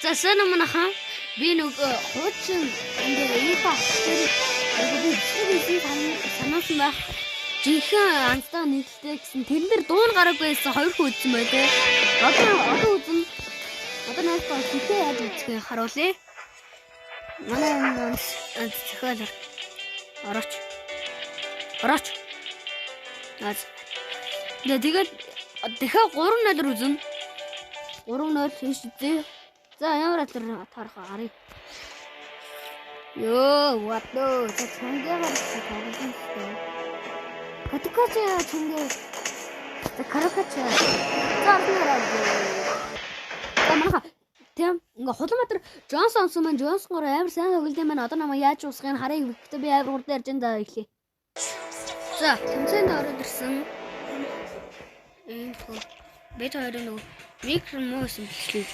Засана манайхан би нэг хуучин энэ ипа тэр санаасан байх. Жинхэнэ анцтай нийтлээ гэсэн тэрэн дээр дуун гараг байсан хоёр хүн үзсэн бай тээ. Одоо үзэн. Одоо нэг ба хитээ яаж үзэх харуулъя. Манай зохиол орооч. Тэгээд дахиад 3-0 үзэн. 3-0 хийж үзье. За ямар атар тарах арыг. Ёо, ватно. Цангагаар тавьсан шүү. Катикача чанга. Каракача. Заахнараа. Тамаха. Тэм ингээ хулматар Джонсон маань Джонсоноор амар сайн тоглолт юм байна. Одоо намайг яаж уусгахыг харъя гэхдээ би амар хурдан ярьж энэ эхлэе. За, тэмцээнд ороод ирсэн. Бет хоёрын нөгөө микро моос бичлээ.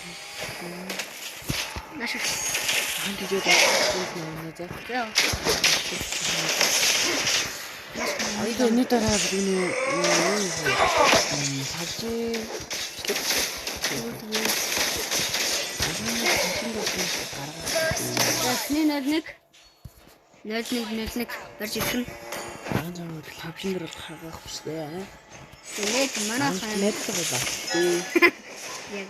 Наш. Хантигээд байна за. За. Айдаа нэг дараа бүгний тавчи. нэг барж ирсэн. Аанчаа тавчиндэр гаргах хүстэй. Тэгээд манайхан нэтлэг байна. Яг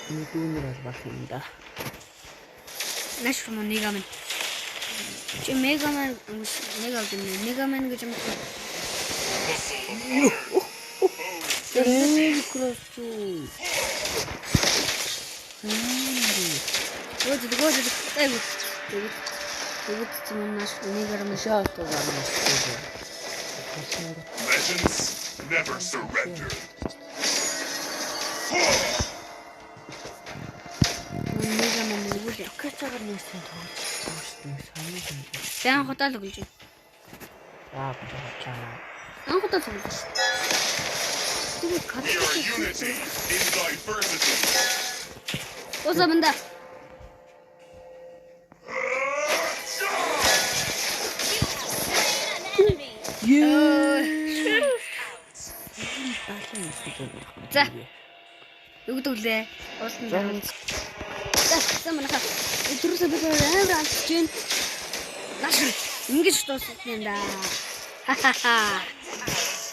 энэ дүүнээр байх юм да. Наш мегаман. Чи мегаман гэж юм. Кросу. Вот. Айгу. Тэгээд наш мегаман шаалт байгаа. Legends never surrender. Мегаман үгүй. Качагаар нээсэн тоглолт санаа. Баян хотол өгч байна. Аа бодчихоо. Анхудаа тоглож шүү. We are unity in diversity. Озаманда. За. Юу гэвэл уусан дараа. За манайха өдрөөсөө бид амар амтж байна. Наш ингэж дуусах юм да.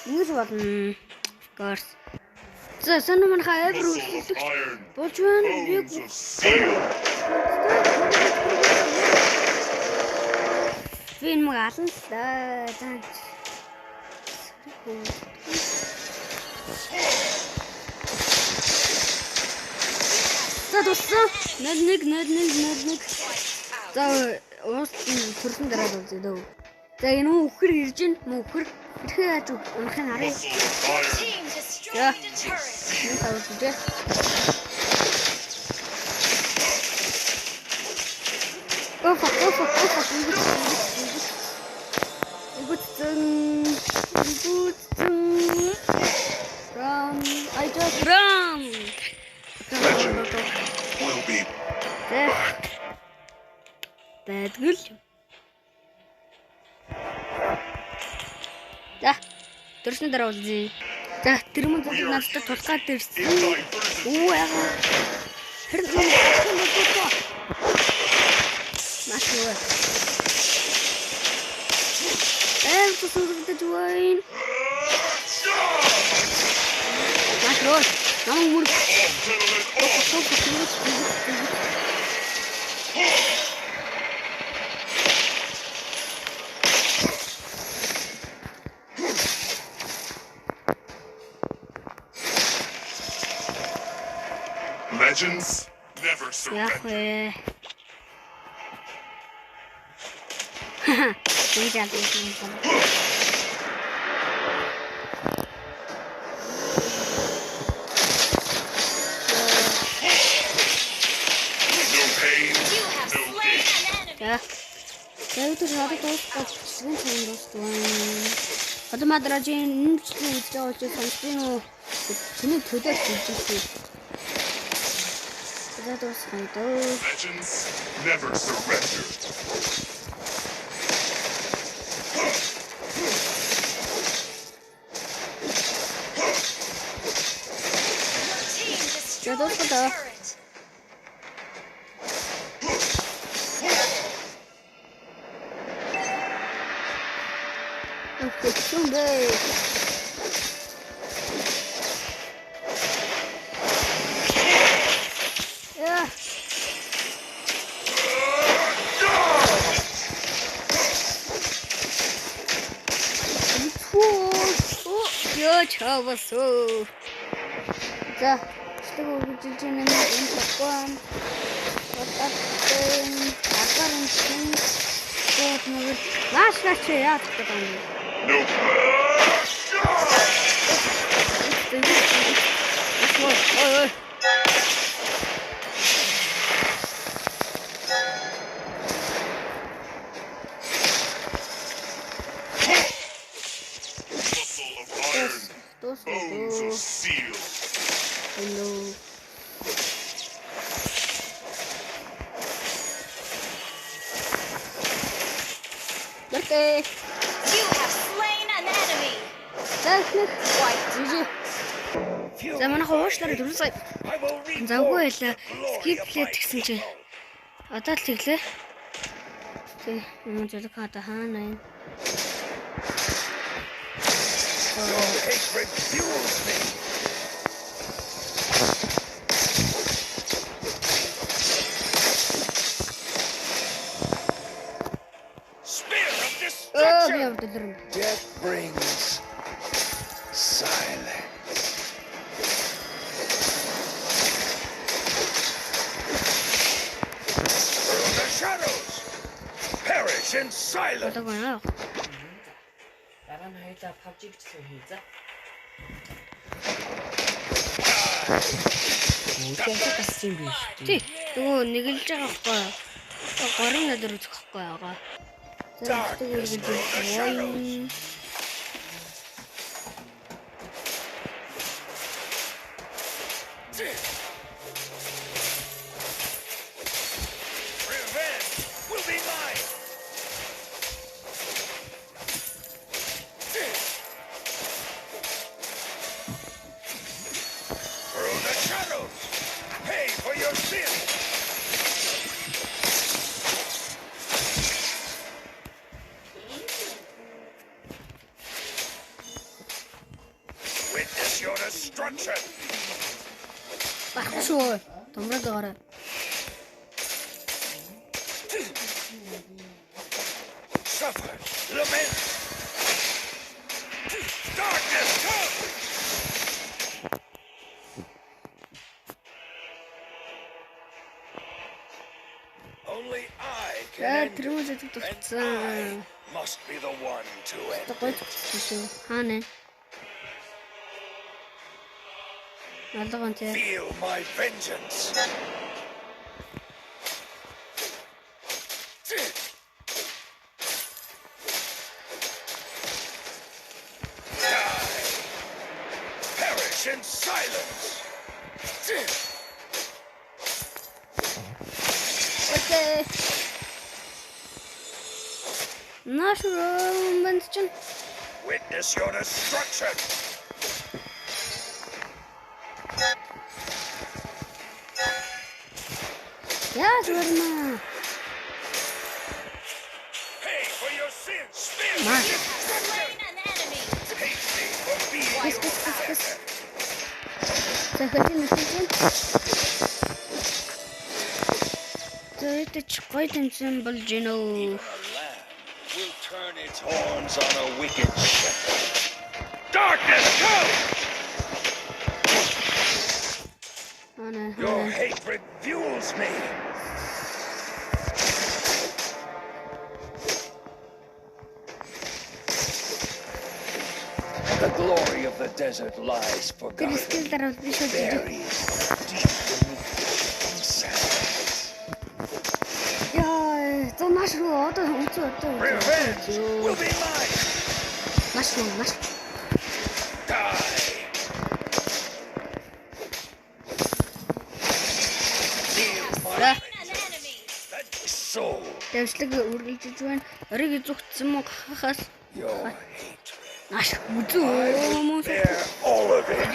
Ингэж болно. Of course. За санаа манайха амар үлдэх болж байна. Би энэ мэг алан л да. За туссан. Нэг. За уус төрсөн дараа үзье дөө. За энэ үхэр ирж гин мөхөр ирэхээ яаж унахын харъя. За. Энэ тавьчих. Оф. I just run. Legend will be Бадгал. За. Төрсөн дараа үзье. За, тэр мөн надад тулгаад ирсэн. Оо яа. Тэр маш юу. Тусуулж байна. Маш руу. Намайг мөр. Legends never surrender. No pain, no gain. Тэгээд тэр хадад дуусах гэсэн юм дууссан. Одоо мадражийн нэмчлэн үзэж байгаа учраас сонсдгийн үү чиний төлөв хийжсэн. Тэгээд дуусах дөө. Legends never surrender. За дуусгадаа. Чумбэ. Я. Я чавасо. За, что вы будете на меня таком? Вот так. Акарин. Вот, ну, наш я там. Nope. Ой. Muscle of iron, bones of steel. Hello. Birthday. You have slain an enemy. За манай хуушлаар дөрөвсөй. Завгүй байлаа. Skip plate гэсэн чинь одоо л тэглээ. Тэг юм зөвлөх хата хаана юм. Death brings silence. Through the shadows, perish in silence. Дараа нь хоёлаа PUBG гэсэн хийзээ. Үнэхээр тасчих юм биш. Тий. Нөгөө нэгэлж байгаа байхгүй. Горын надад үзэх байхгүй байгаа. Darkness through the shadows. Revenge will be mine. Through the shadows, pay for your sins. Witness your destruction. Багшгүй. Томроод байгаарай. Suffer, lament. Darkness come. Only I can end it, Тэрүүл and төгцсөн. I must be the one to end Гой it. төгссөн. Хаана? Алган тий. Feel my vengeance. Die. Perish in silence. Окей. Наш бандчин. Witness your destruction. Яа зүрмэ. Pay for your sins. Spear Mar. Slain an enemy. hate me for being Кис. Захотим үтэн. Тэт гой тэмцэн болж гинөө. A lamb will turn its horns on a wicked shepherd. Darkness, come! Your hatred fuels me. The glory of the desert lies forgotten, Тэрсгэл дараа биш үү? buried deep beneath sands. Яа, за маш руу одоо өнцөө. Revenge will be mine. Маш. Die. Feel my За. An enemy. that soul. Дэвшлэг үргэлжиж байна. Ориг зүгтсэн мөн хахаас Your hate. маш үзүү мөн. Bear all of it.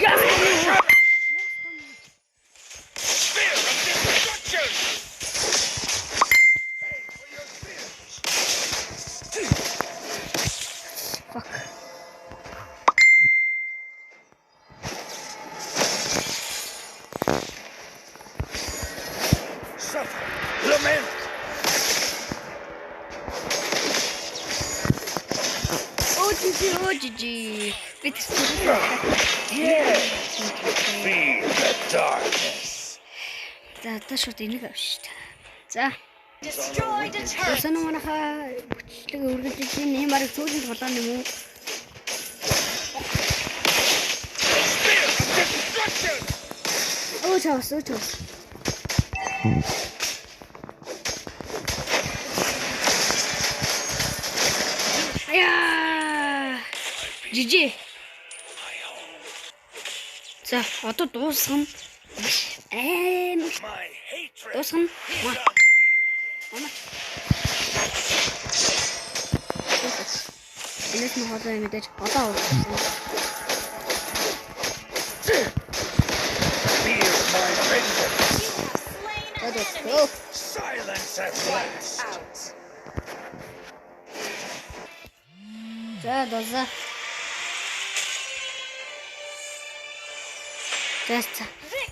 жижи. Би тэр Feed the darkness. За одоо шууд энийг авч та. За. Destroyed a turret. Сан манайха хүчлэг өргөжж ийм юм бараг сүүлийн толгой юм уу? Spear of destruction. Өө чавс. Аяа! Жижи. За, одоо дуусгана. My hatred. Дуусгана. Энэс нь хоолой мэдээж одоо уурсан. Fear my vengeance. You have slain an enemy. Silence at last. Out. За доза.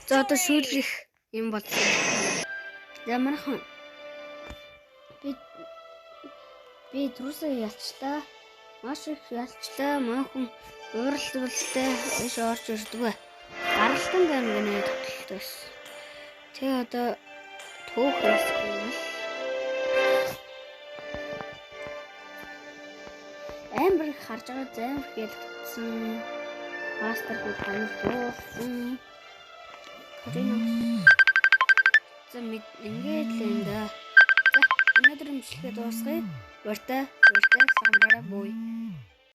За одоо сүүлрэх юм болсон. За манайхан би түрүүсээ ялчлаа. Маш их ялчлаа. Манайхан ууралдуултай биш орж ирдэггүй. Гаралтан гэнэ тоглолтоос. Тэгээ одоо түүх хийсэн. Амар их харж байгаа замир гэлтсэн. Мастер бүр хамруулсан. За ингээд л энэ да. За өнөөдөр имжлэхэд дуусгая. Баяртай самбараа бууя.